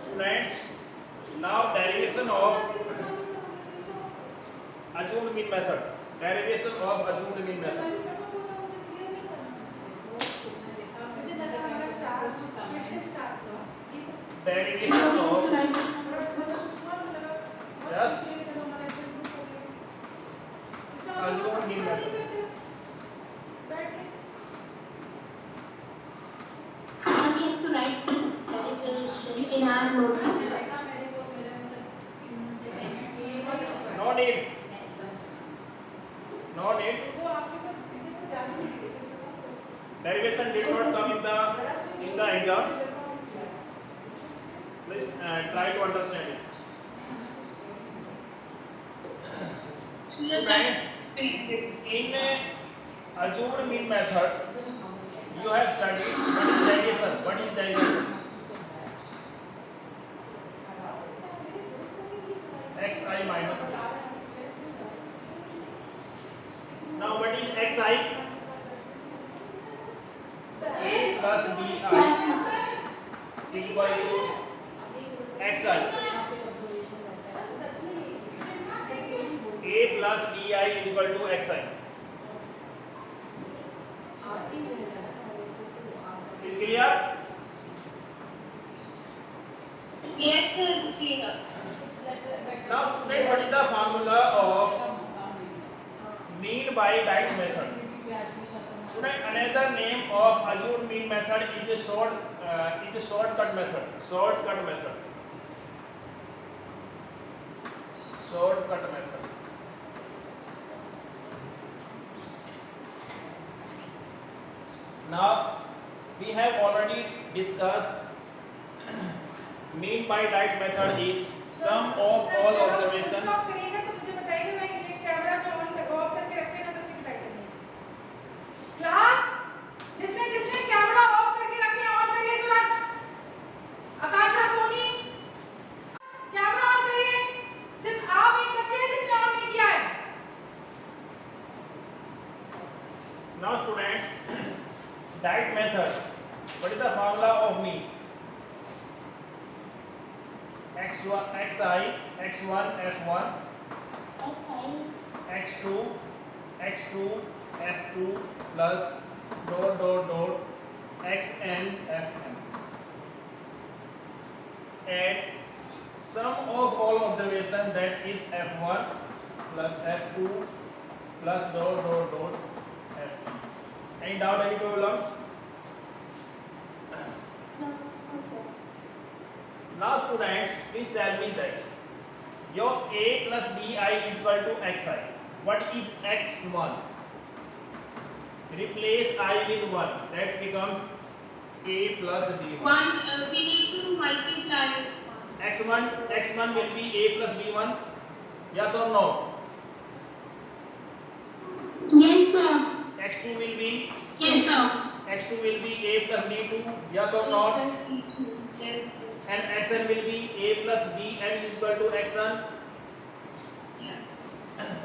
Students, now derivation of assumed mean method. Derivation of assumed mean method. Derivation of yes assumed mean method. In our notes. No need. No need. Derivation did not come in the exams. Please try to understand it. Students, in assumed mean method, you have studied what is derivation. What is derivation? Xi minus b. Now what is xi? A plus bi is equal to xi. A plus bi is equal to xi. Is clear? Yes, sir, clear. Now student, what is the formula of mean by right method? Student, another name of assumed mean method is a shortcut method. Shortcut method. Shortcut method. Now we have already discussed mean by right method is sum of all observation. Class जिसने जिसने camera off करके रखे हैं on करिए तुरंत। आकांक्षा Soni camera on करिए। सिर्फ आप एक बच्चे हैं जिसने ऑन नहीं किया है। Now students, right method. What is the formula of mean? x1 xi x1 f1 x2 x2 f2 plus dot dot dot xn fn. And sum of all observation, that is f1 plus f2 plus dot dot dot fn. Any doubt, any problems? Now students, please tell me that your a plus bi is equal to xi. What is x1? Replace I with 1. That becomes a plus b1. We need to multiply. x1 will be a plus b1. Yes or no? Yes, sir. x2 will be Yes, sir. x2 will be a plus b2. Yes or not? Yes, sir. And xn will be a plus bn is equal to xn.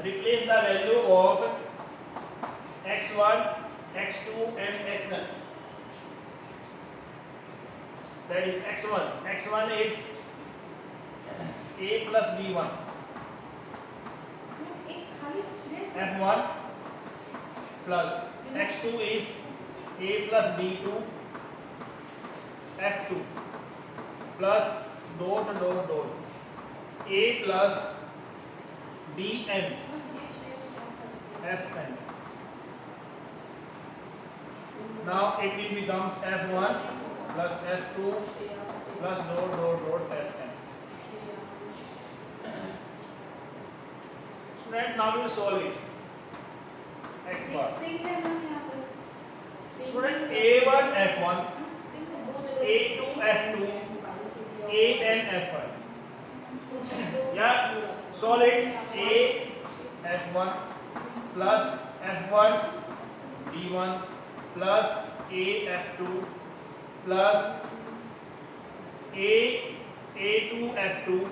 Replace the value of x1, x2 and xn. That is x1. x1 is a plus b1. f1 plus x2 is a plus b2 f2 plus dot dot dot a plus bn fn. Now it will becomes f1 plus f2 plus dot dot dot fn. Student, now we will solve it. X bar. Student, a1 f1, a2 f2, a10 f1. Yeah, solve it. A f1 plus f1 b1 plus a f2 plus a2 f2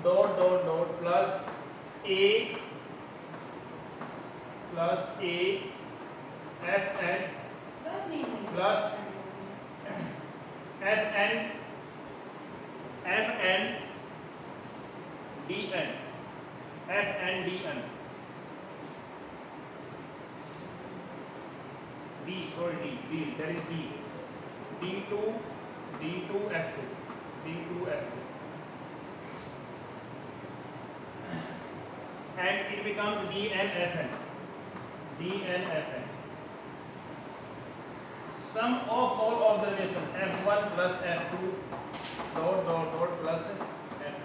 dot dot dot plus a plus a fn plus dn. That is d. d2 f2, d2 f2, and it becomes dn fn. Sum of all observations f1 plus f2 dot plus fn.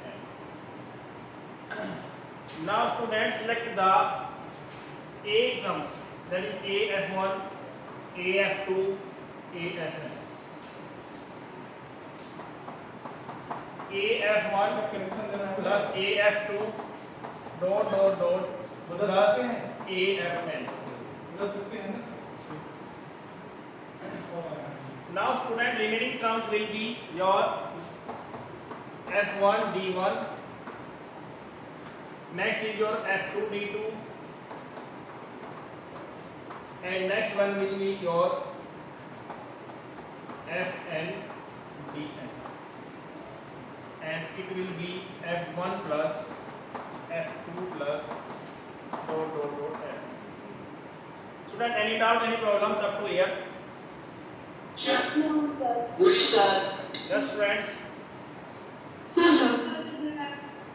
Now students select the a terms, that is a f1, a f2, a fn. a f1 plus a f2 dot plus a fn. Now student, remaining terms will be your f1 d1, next is your f2 d2, and next one will be your fn dn, and it will be f1 plus f2 plus dot fn. Student, any doubt, any problems up to here? No, sir. Yes, friends. No, sir.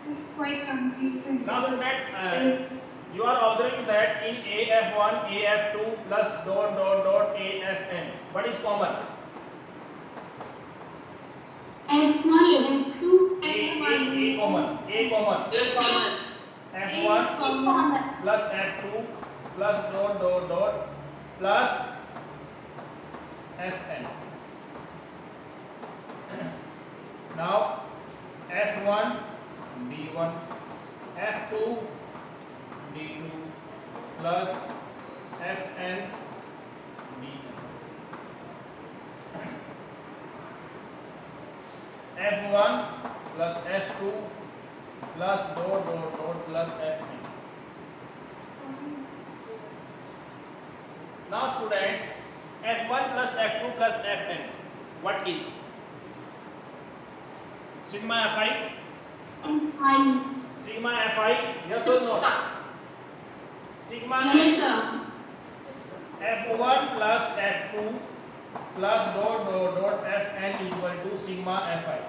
It's quite confusing. Now, student, you are observing that in AF1, AF2 plus dot AFN, what is common? S1, S2, A common. F1 plus F2 plus dot plus Fn. Now F1 d1, F2 d2 plus Fn dn. F1 plus F2 plus dot plus Fn. Now students, F1 plus F2 plus Fn, what is? Sigma Fi? S5. Sigma Fi, yes or no? Sigma Yes, sir. F1 plus F2 plus dot Fn is equal to sigma Fi.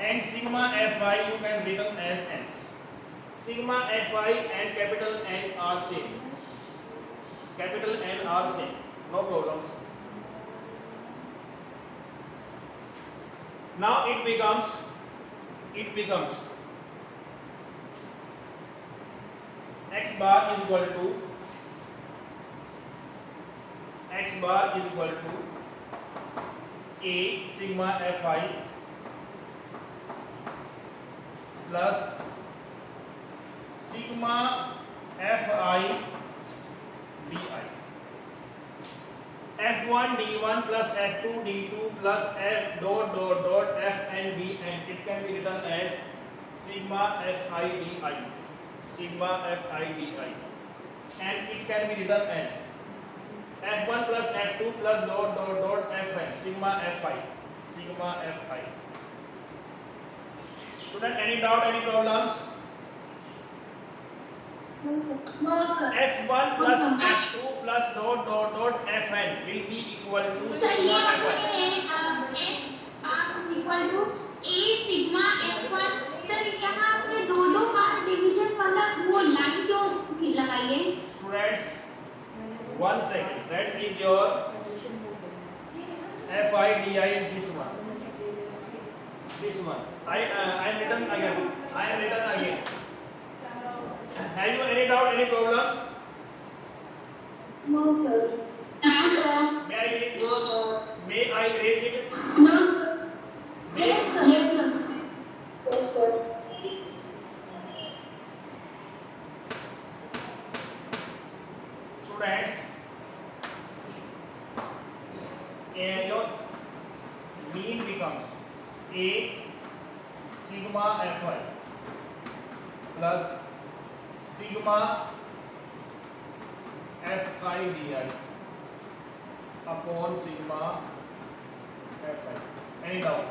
And sigma Fi you can written as n. Sigma Fi and capital N are same. Capital N are same. No problems. Now it becomes x bar is equal to a sigma Fi plus sigma Fi di. F1 d1 plus F2 d2 plus F dot Fn dn, it can be written as sigma Fi di. And it can be written as F1 plus F2 plus dot Fn, sigma Fi. Student, any doubt, any problems? No, sir. F1 plus F2 plus dot Fn will be equal to Sir, sigma ये Fi. x is equal to a sigma f1. Sir यहाँ आपने दो बार division वाला वो line क्यों लगाई है? Students, 1 second. That is your Fi di is this one. I am written again. Have you any doubt, any problems? No, sir. No, sir. May I raise it? May I raise it? No, sir. Yes, sir. Yes, sir. Yes, sir. Students, your mean becomes a sigma Fi plus sigma Fi di upon sigma Fi. Any doubt?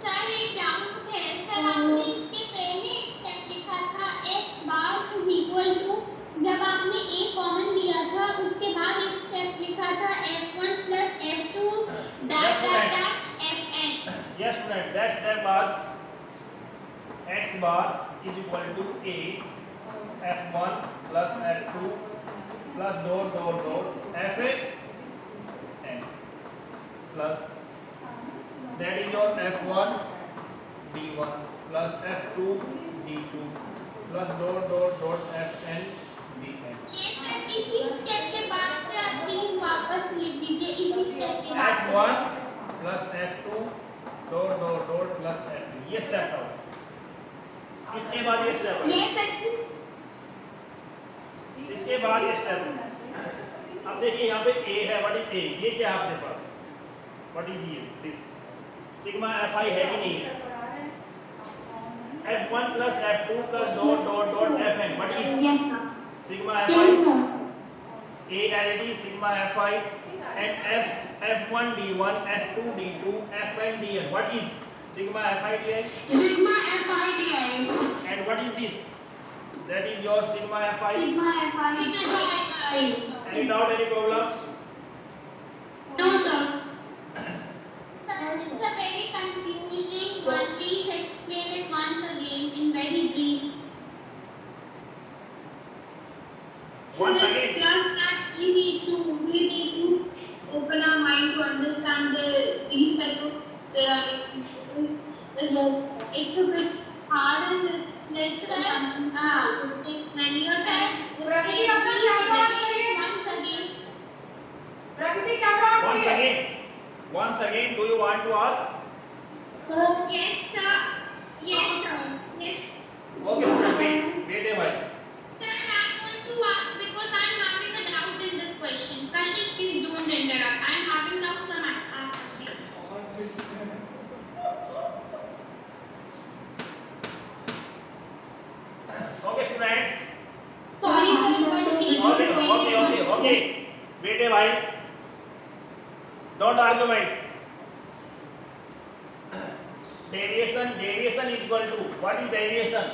Sir एक doubt है sir आपने इसके पहले equal to, जब आपने a common लिया था उसके बाद एक स्टेप लिखा था f1 plus f2 Yes, that student. fn. Yes, student. That step was x bar is equal to a f1 plus f2 plus dot fn plus that is your f1 d1 plus f2 d2 plus dot fn dn. ये sir इसी step के बाद से आप please वापस लिख दीजिए इसी स्टेप के बाद से। f1 plus f2 dot plus fn. ये स्टेप था। इसके बाद ये स्टेप है। ये सर इसके बाद ये स्टेप है। अब देखिए यहाँ पे a है, व्हाट इज a? ये क्या है आपके पास? व्हाट इज ये? दिस सिग्मा fi है कि नहीं है? f1 plus f2 plus dot fn. What is yes sir sigma fi? a and it is sigma fi and f1 d1 f2 d2 fn dn. What is sigma fi di? Sigma fi di And what is this? That is your sigma fi. Sigma fi Any doubt, any problems? No sir it's a very confusing one. Please explain it once again in very brief. Once In this again. class that we need to open our mind to understand these type of derivations. It's a bit hard and it's like it takes many a time. प्रगति अपना camera on करिए। Once again. Pragati camera on Once करिए। again. Once again, do you want to ask? Yes sir. Yes sir. Yes. Okay, student, wait a while. Sir, I want to ask because I'm having a doubt in this question. Kashish, please don't interrupt. I'm having doubts on Okay, students. Sorry sir, but please Okay. Wait a while. Don't argument. Deviation is equal to, what is deviation?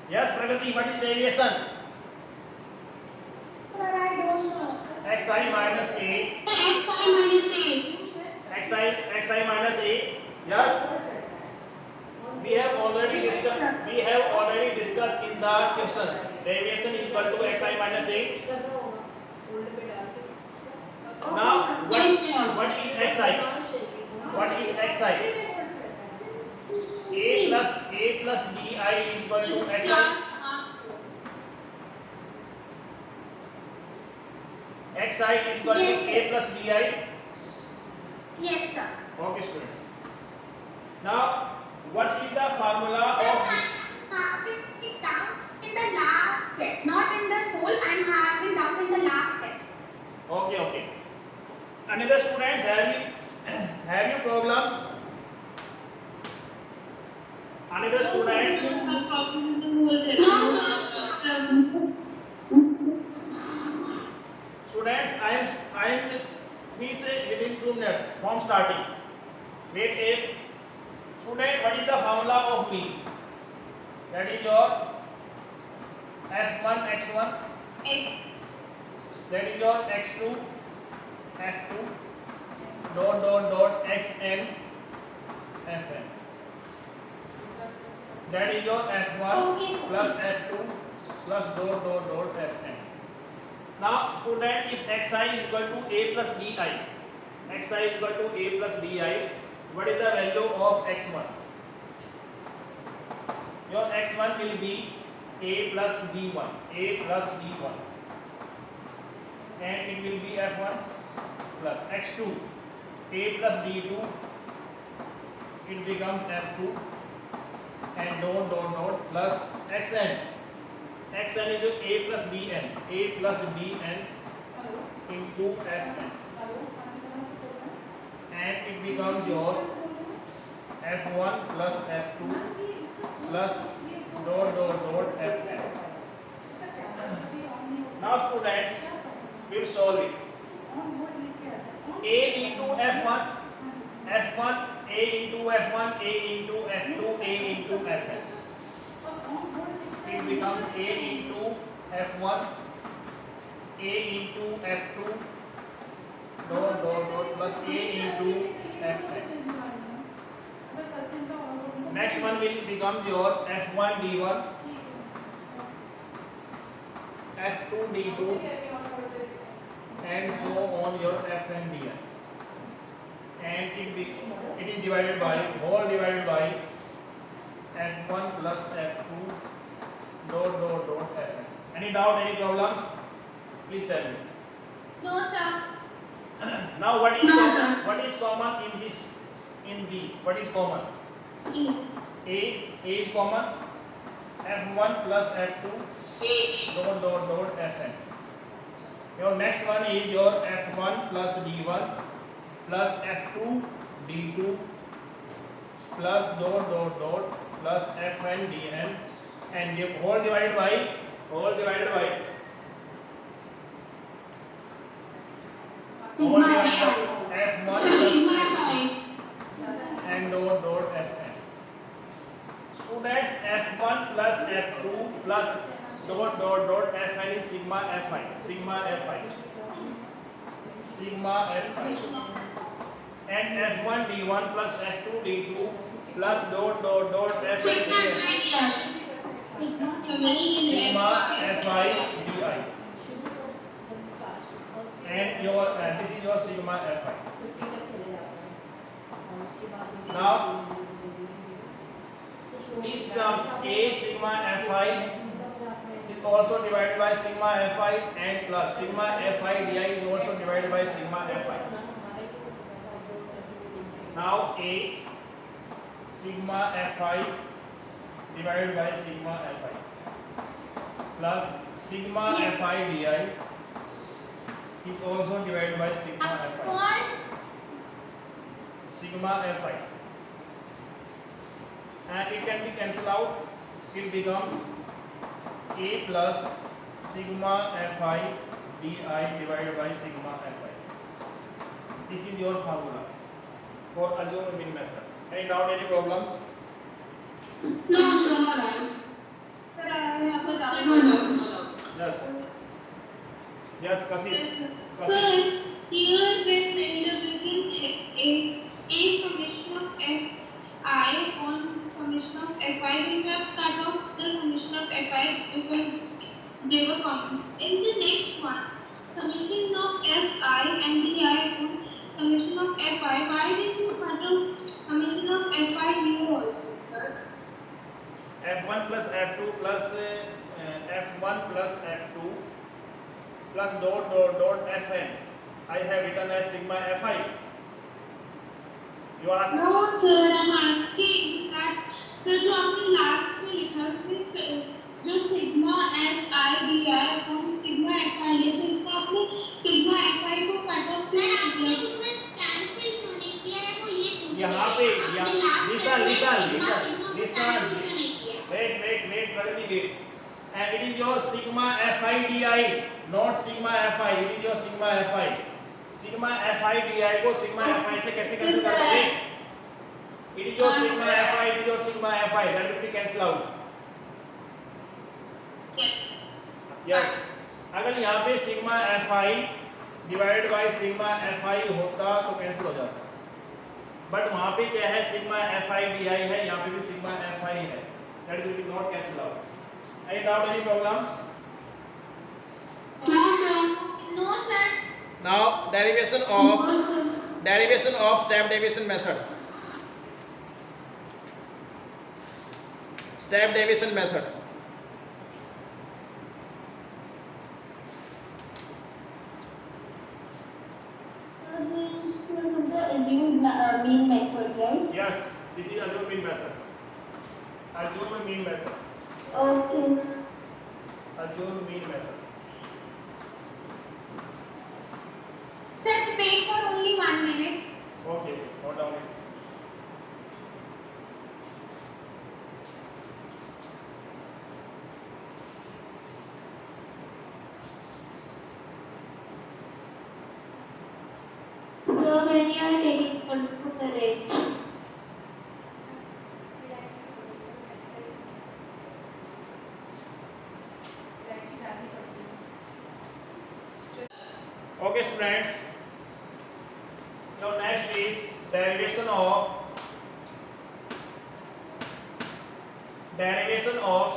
Yes, Pragati, what is deviation? Sir, I don't know. xi minus a, xi minus a. Yes, we have already discussed in the questions. Deviation is equal to xi minus a. Now, what is xi? What is xi? a plus di is equal to xi. xi is equal to a plus di. Yes sir. Okay, student. Now, what is the formula Sir, of? I'm having it down in the last step, not in the whole. I'm having down in the last step. Okay. Another students, have you problems? Another students? Students, I am finish within 2 minutes from starting. Wait a student, what is the formula of mean? That is your f1 x1. That is your x2 f2 dot xn fn. That is your f1 plus f2 plus dot fn. Now, student, if xi is equal to a plus di, xi is equal to a plus di, what is the value of x1? Your x1 will be a plus d1, and it will be f1 plus x2, a plus d2, it becomes f2, and dot plus xn. xn is your a plus dn into fn, and it becomes your f1 plus f2 plus dot fn. Now students, we will solve it. A into f1 A into F1, A into F2, A into Fn. It becomes A into F1, A into F2, dot plus A into Fn. Next one will becomes your F1 D1, F2 D2, and so on your Fn Dn. And it is divided by F1 plus F2 dot Fn. Any doubt, any problems? Please tell me. No, sir. Now what is No, sir. common in these? What is common? A is common. F1 plus F2 dot Fn. Your next one is your F1 plus D1 plus F2 D2 plus dot plus Fn Dn, and the whole divided by Sigma F1 Sigma plus Fi. and dot Fn. Students, F1 plus F2 plus dot Fn is sigma Fi. And F1 D1 plus F2 D2 plus dot Fn Sigma is sigma Fi Di. And this is your sigma Fi. Now these terms A sigma Fi is also divided by sigma Fi, and plus sigma Fi Di is also divided by sigma Fi. Now A sigma Fi divided by sigma Fi plus sigma Fi Di is also divided by sigma Fi, and it can be cancelled out. It becomes A plus sigma Fi Di divided by sigma Fi. This is your formula for assumed mean method. Any doubt, any problems? No, sir, no doubt. Sir, I have a doubt. No doubt. Yes, Kashish. Sir, here when interpreting a summation of fi on summation of fi, we have cut off the summation of fi because they were common. In the next one, summation of fi and di on summation of fi. Why did you cut off summation of fi here also, sir? F1 plus F2 plus F1 plus F2 plus dot Fn. I have written as sigma Fi. You are asking? No, sir, I'm asking that sir जो आपने last में लिखा उसमें जो sigma fi di upon sigma fi है तो इसको आपने सिग्मा fi को कट ऑफ किया आपने उसमें कैंसिल होने किया है वो ये पूछ यहाँ पे listen. Wait, Pragati. And it is your sigma Fi Di, not sigma Fi. It is your sigma Fi. Sigma Fi Di को sigma Fi से कैसे कैंसिल कर दोगे? It is your sigma Fi. It is your sigma Fi. That will be cancel out. Yes. अगर यहाँ पे sigma Fi divided by sigma Fi होता तो कैंसिल हो जाता. बट वहाँ पे क्या है? sigma Fi Di है. यहाँ पे भी sigma Fi है. That will be not cancel out. Any doubt, any problems? No, sir. No, sir. Now derivation of step deviation method. Step deviation method. Mean method, right? Yes, this is assumed mean method. Assumed mean method. Okay. Assumed mean method. Sir, wait for only 1 minute. Okay, note down it. So when you are taking control of the rate, Okay, students. Now next is derivation of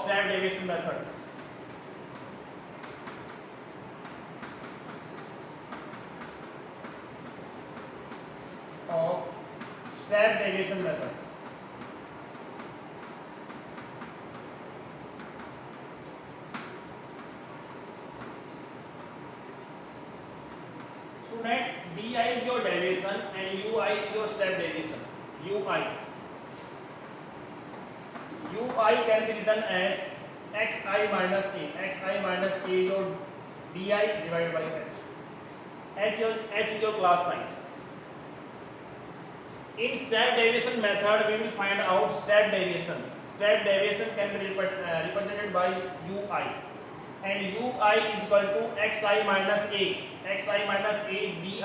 step deviation method. Of step deviation method. Student, di is your derivation and ui is your step deviation. ui can be written as xi minus a. Xi minus a is your di divided by h. H is your class size. In step deviation method, we will find out step deviation. Step deviation can be represented by ui, and ui is equal to xi minus a. Xi minus a is di,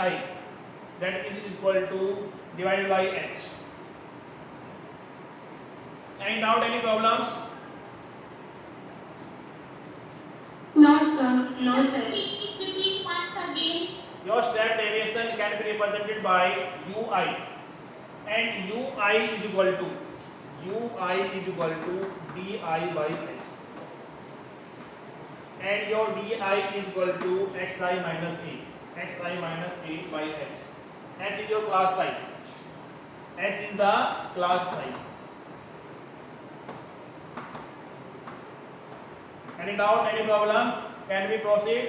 that is equal to divided by h. Any doubt, any problems? No, sir. No, sir. Please repeat once again. Your step deviation can be represented by ui, and ui is equal to di by h, and your di is equal to xi minus a by h. H is your class size. H is the class size. Any doubt, any problems? Can we proceed?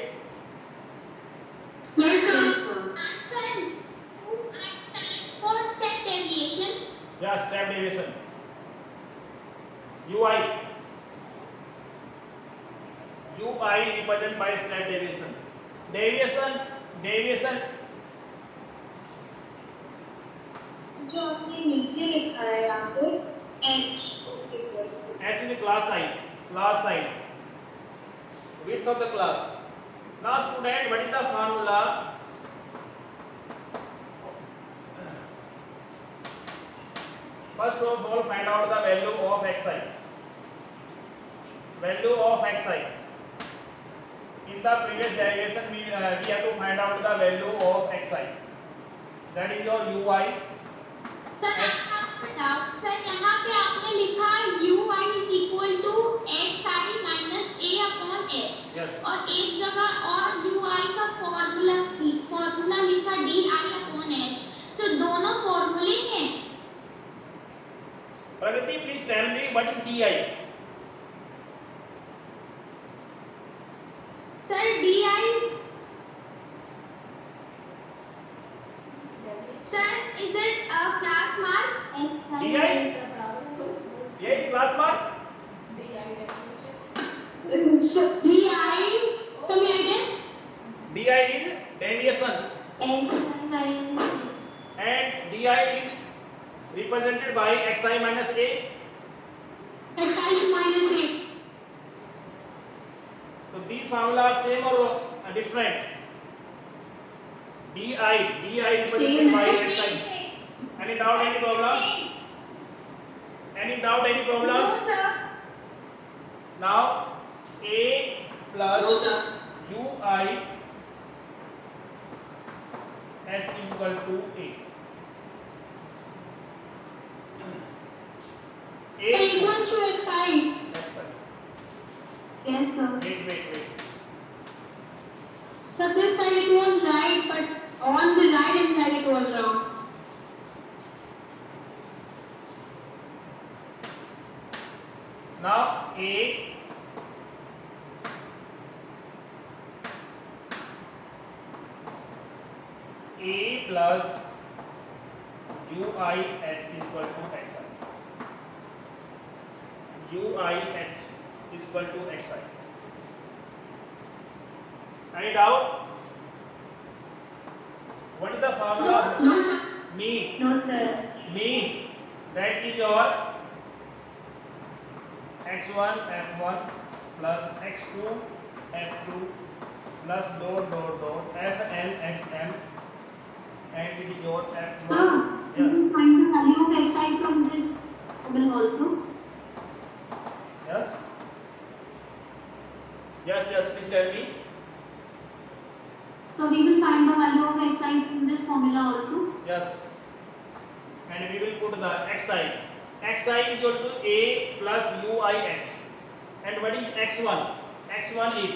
Yes, sir. Answer. I stands for step deviation. Yeah, step deviation. ui represented by step deviation. Deviation जो आपने नीचे लिखा है यहाँ पे h. Okay sir. h is the class size, width of the class. Now student, what is the formula? First of all, find out the value of xi. In the previous derivation, we have to find out the value of xi. That is your ui. Sir यहाँ पे आपने लिखा ui is equal to xi minus a upon h. Yes. और एक जगह और ui का formula लिखा di upon h. तो दोनों फॉर्मूले हैं. Pragati, please tell me what is di? Sir, di. Sir, is it a class mark? di? Yeah, it's class mark. So, di. So, me again. Di is deviations, and di is represented by xi minus a. Xi minus a. So these formula are same or different? di represented by xi. Any doubt, any problems? No, sir. Now a plus ui h is equal to a. A Equals to xi. xi. Yes, sir. Wait. So this side it was right, but on the right hand side it was wrong. Now a plus ui h is equal to xi. ui h is equal to xi. Any doubt? What is the formula? No, sir. Mean. No, sir. Mean. That is your x1 f1 plus x2 f2 plus dot fn xm, and it is your f1. Sir, Yes. can you find the value of xi from this table also? Yes, please tell me. So we will find the value of xi in this formula also. Yes. And we will put the xi. Xi is equal to a plus uih. And what is x1? X1 is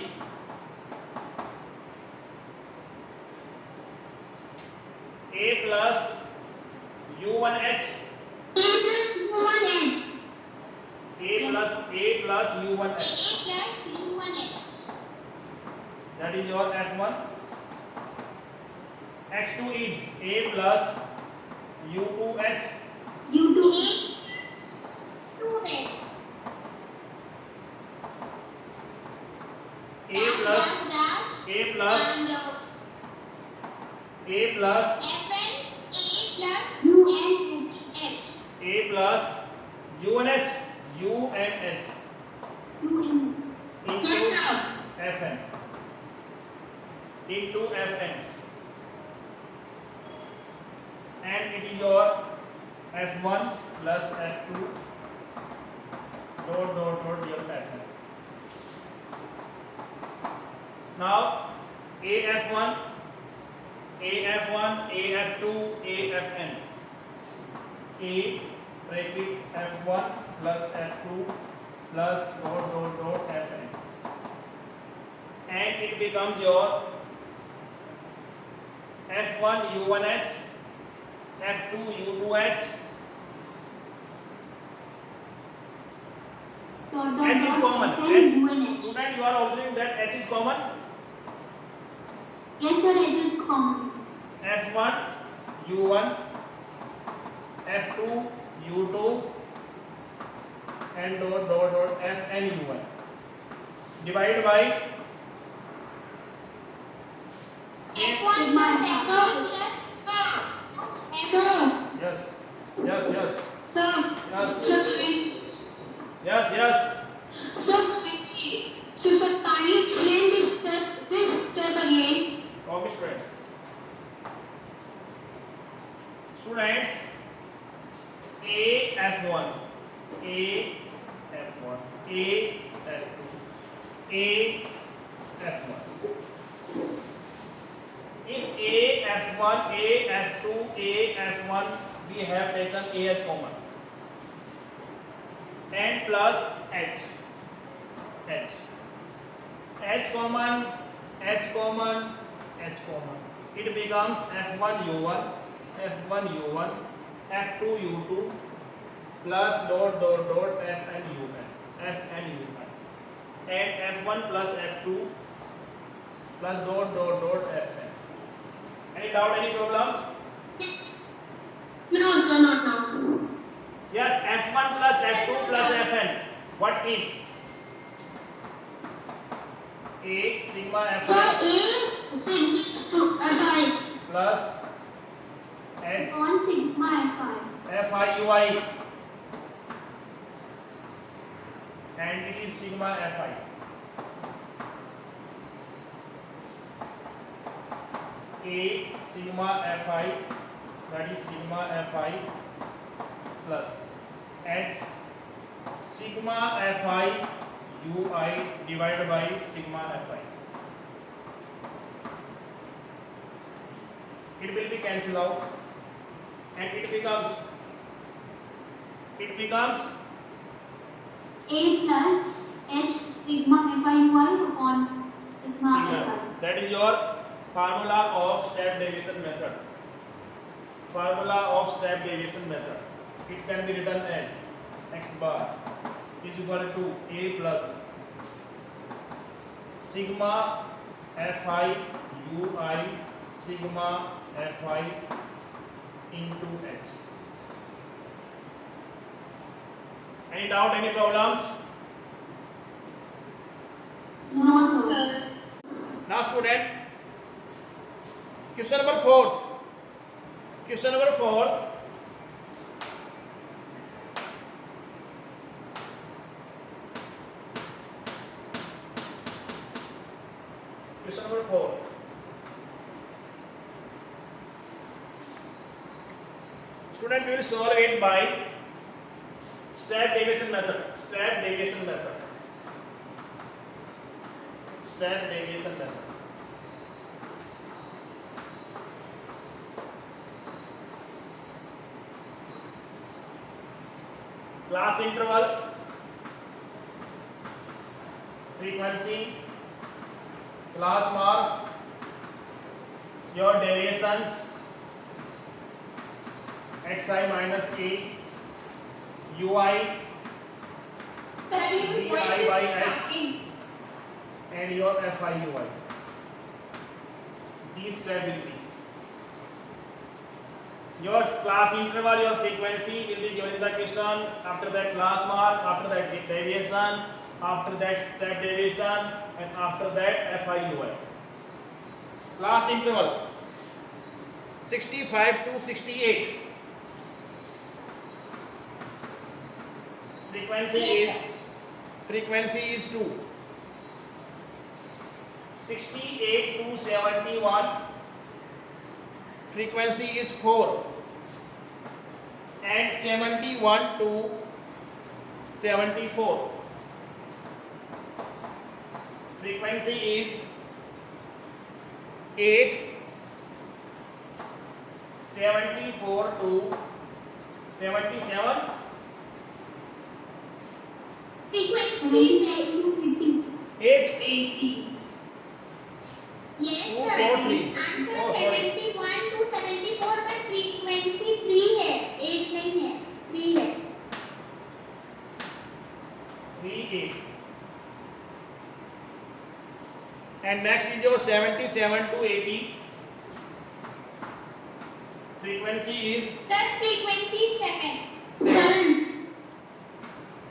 a plus u1h. A plus u1h. A plus u1h. A plus u1h. That is your f1. x2 is a plus u2h. u2h. 2h. a plus and a plus fn unh. A plus unh into fn and it is your f1 plus f2 dot your fn. Now af1 af2 afn. A bracket f1 plus f2 plus dot fn, and it becomes your f1 u1h, f2 u2h. H is common. Student, you are observing that H is common. Yes sir, H is common. f1 u1, f2 u2 and dot fn u1. Divide by F1 plus F2 yes. So sir, kindly explain this step again. Okay, students. Students, A F1, A F1, A F2, A F1. In A F1, A F2, A F1, we have taken A as common, and plus H common, H common. It becomes F1 U1, F2 U2 plus dot Fn U1, and F1 plus F2 plus dot Fn. Any doubt? Any problems? No sir, not now. Yes, F1 plus F2 plus Fn. What is? A sigma So Fi A sigma Fi plus H on sigma Fi. Ui, and it is sigma Fi. A sigma Fi, that is sigma Fi plus H sigma Fi Ui divided by sigma Fi. It will be cancelled out, and it becomes A plus H sigma Fi Ui upon sigma sigma. Fi. That is your formula of step deviation method. It can be written as x bar is equal to A plus sigma Fi Ui sigma Fi into H. Any doubt? Any problems? No sir. Now student, question number 4th. Question number 4th. Question number 4th. Student, we will solve it by step deviation method. class interval, frequency, class mark, your deviations xi minus a, ui, Sir, your Di voice is by x. cracking. and your fiui. These step will be your class interval, your frequency will be given in the question. After that class mark, after that deviation, after that step deviation, and after that fiui. Class interval 65 to 68. Frequency is 2. 68 to 71. Frequency is 4. And 71 to 74. Frequency is 8. 74 to 77. Frequency is 8. 80. Yes, Oh, sir. 4, 3. Answer Oh, sorry. 71 to 74 में frequency 3 है, 8 नहीं है, 3 है. 3, 8. And next is your 77 to 80. Frequency is Sir, frequency 7. 7.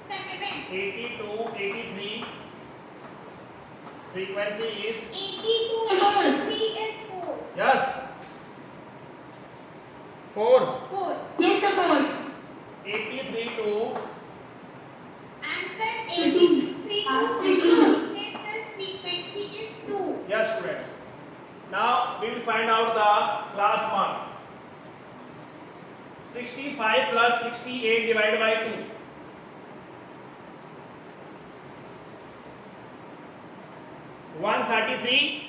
7. 80 to 83. Frequency is 80 to 83 is 4. yes 4. 4. Yes, sir, 4. 83 to Answer 86. 83 to 66 frequency is 2. yes students. Now we will find out the class mark. 65 plus 68 divided by 2. 133.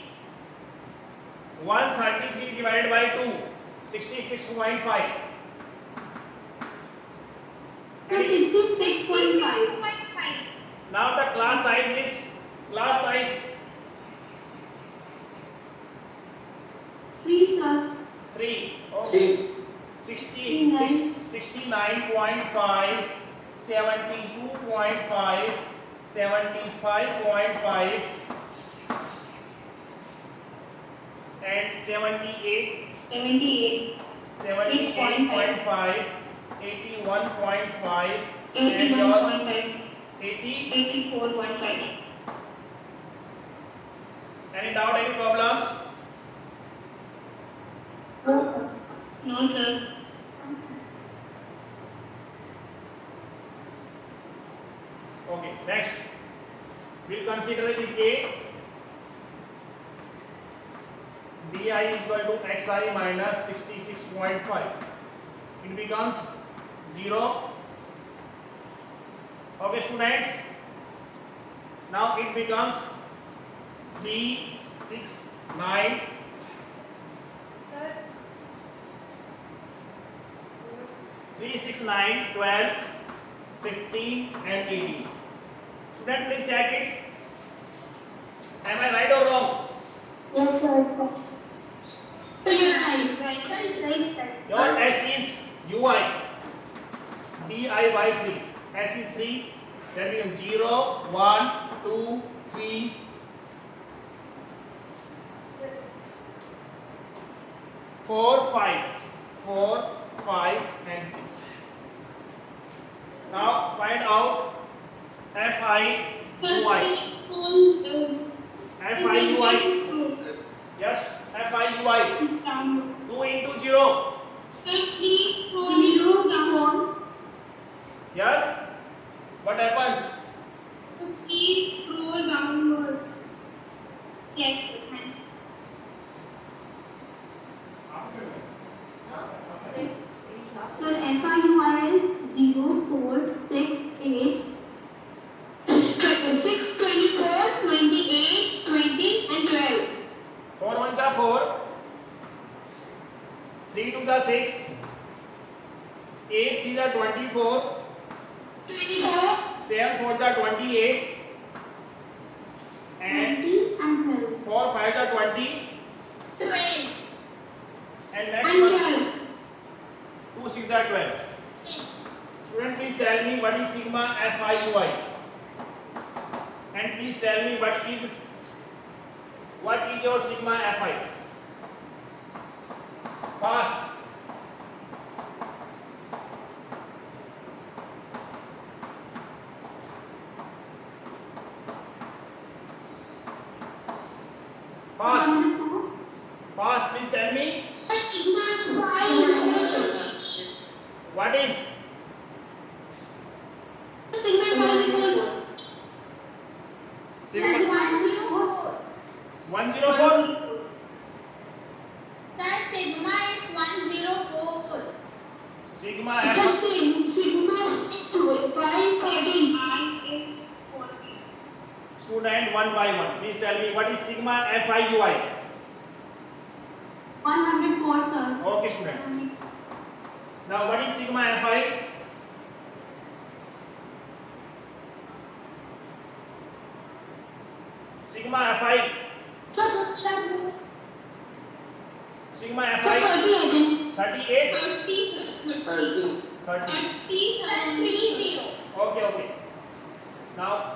133 divided by 2. 66.5. 66.5. Now the class size 3, sir. 3. Okay. 69.5, 72.5, 75.5 and 78, 78.5, 81.5 and your 80. 84.5. Any doubt, any problems? No, sir. Okay, next we'll consider is A. Di is equal to xi minus 66.5. It becomes 0. Okay, students. Now it becomes 3, 6, 9. Sir, 3, 6, 9, 12, 15 and 18. Student, please check it. Am I right or wrong? Yes, sir. Right. Your h is ui. Di by 3. H is 3. That becomes 0, 1, 2, 3, 4, 5. 4, 5 and 6. Now find out FIUI. FIUI. Yes, FIUI. 2 into 0. Yes. What happens? Please scroll downwards. Yes, thanks. Sir, FIUI is 0, 4, 6, 8, 6, 24, 28, 20 and 12. 4 1s are 4. 3 2s are 6. 8 3s are 24. 7 4s are 28 and 20 and 12. 4 5s are 20 12 and next and one 12. 2 6 are 12. Student, please tell me what is sigma FIUI and please tell me what is your sigma FI. Fast. Fast. Fast, please tell me what is sigma 104. That sigma is 104. Sigma It's FI. a sigma is 12. Phi is 13. I is 40. Student, one by one, please tell me what is sigma FIUI. 104, sir. Okay, students. Now, what is sigma FI? Sigma FI. Sigma FI. 30, I think. 38. 30. 30. 30. Okay. Now,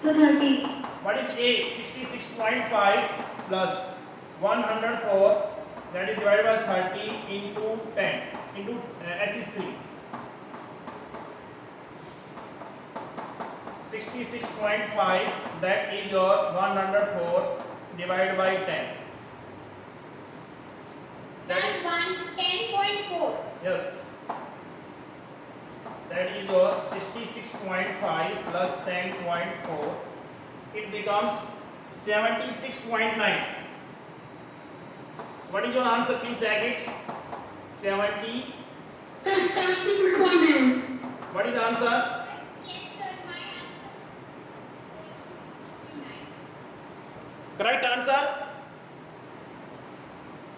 30. what is A? 66.5 plus 104, that is divided by 30 into 10 into H is 3. 66.5, that is your 104 divided by 10. That is, 10.4. yes. That is your 66.5 plus 10.4. It becomes 76.9. What is your answer? Please check it. 70. 76.9. What is the answer? Yes, sir. My answer is Correct answer?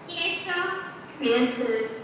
Yes, sir. Yes, sir.